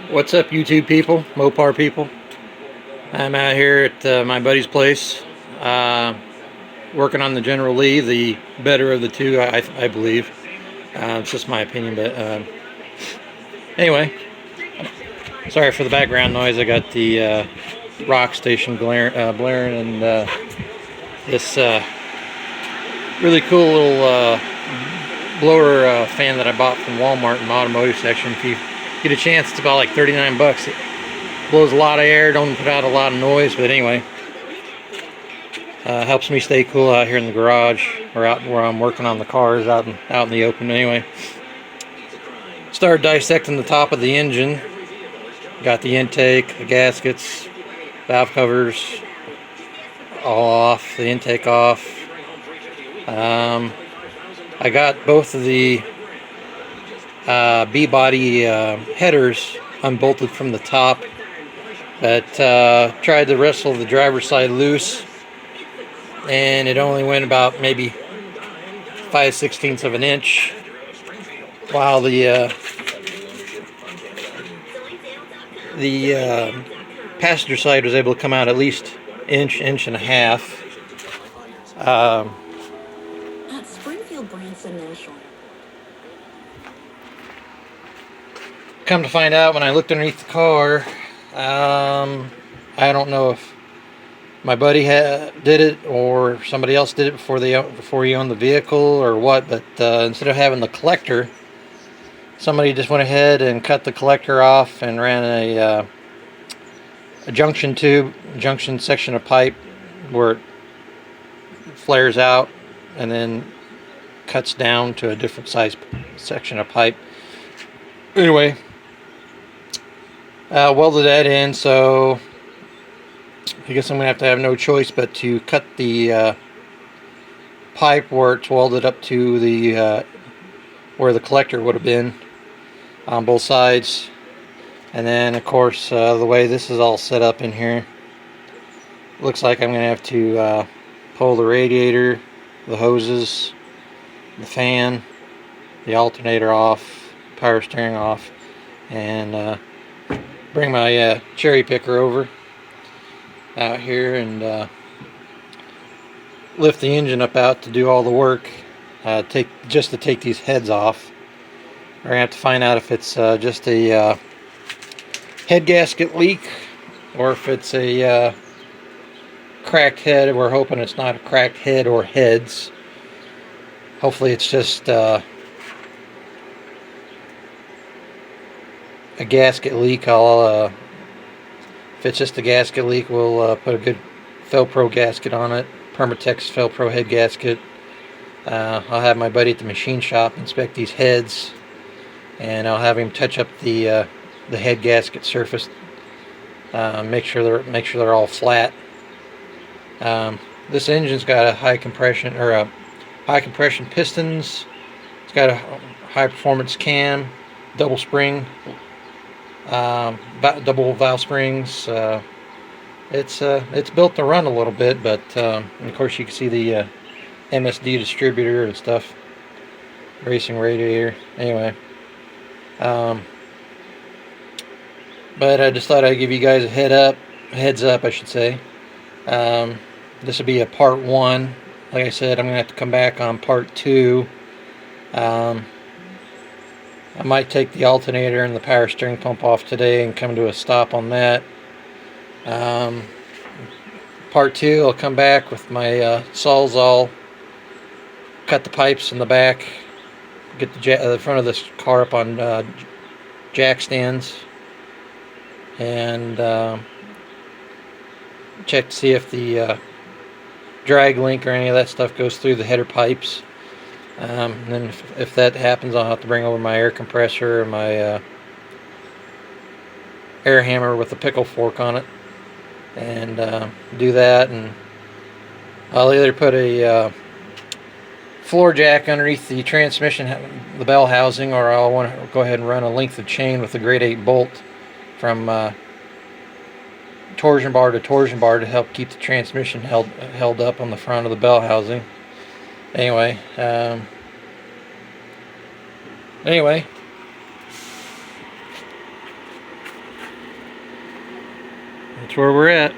What's up, YouTube people, Mopar people? I'm out here at my buddy's place, working on the General Lee, the better of the two, I believe. It's just my opinion, but anyway, sorry for the background noise. I got the rock station blaring, and this really cool little blower fan that I bought from Walmart in the automotive section. If you get a chance, it's about like 39 bucks. It blows a lot of air, don't put out a lot of noise, but anyway, helps me stay cool out here in the garage or out where I'm working on the cars out in the open. Anyway, started dissecting the top of the engine. Got the intake, the gaskets, valve covers all off, the intake off. I got both of the B-body headers unbolted from the top, but tried to wrestle the driver's side loose, and it only went about maybe 5/16 of an inch, while the passenger side was able to come out at least inch and a half. Come to find out, when I looked underneath the car, I don't know if my buddy did it or somebody else did it before he owned the vehicle or what, but instead of having the collector, somebody just went ahead and cut the collector off and ran a junction section of pipe where it flares out and then cuts down to a different size section of pipe. Anyway, welded that in, so I guess I'm gonna have to have no choice but to cut the pipe where it's welded up to the where the collector would have been on both sides. And then of course, the way this is all set up in here, looks like I'm gonna have to pull the radiator, the hoses, the fan, the alternator off, power steering off, and bring my cherry picker over out here and lift the engine up out to do all the work, just to take these heads off. We're gonna have to find out if it's just a head gasket leak or if it's a cracked head. We're hoping it's not a cracked head or heads. Hopefully it's just a gasket leak. If it's just a gasket leak, we'll put a good Felpro gasket on it, Permatex Felpro head gasket. I'll have my buddy at the machine shop inspect these heads, and I'll have him touch up the head gasket surface, make sure they're all flat. This engine's got a high compression pistons. It's got a high performance cam, double spring, double valve springs. It's built to run a little bit, but of course you can see the MSD distributor and stuff, racing radiator. Anyway, but I just thought I'd give you guys a heads up, I should say. This will be a part 1. Like I said, I'm gonna have to come back on part 2. I might take the alternator and the power steering pump off today and come to a stop on that. Part 2, I'll come back with my Sawzall, cut the pipes in the back, get the front of this car up on jack stands, and check to see if the drag link or any of that stuff goes through the header pipes. And then if that happens, I'll have to bring over my air compressor and my air hammer with a pickle fork on it and do that. And I'll either put a floor jack underneath the transmission, the bell housing, or I'll want to go ahead and run a length of chain with a grade 8 bolt from torsion bar to torsion bar to help keep the transmission held up on the front of the bell housing. Anyway, That's where we're at.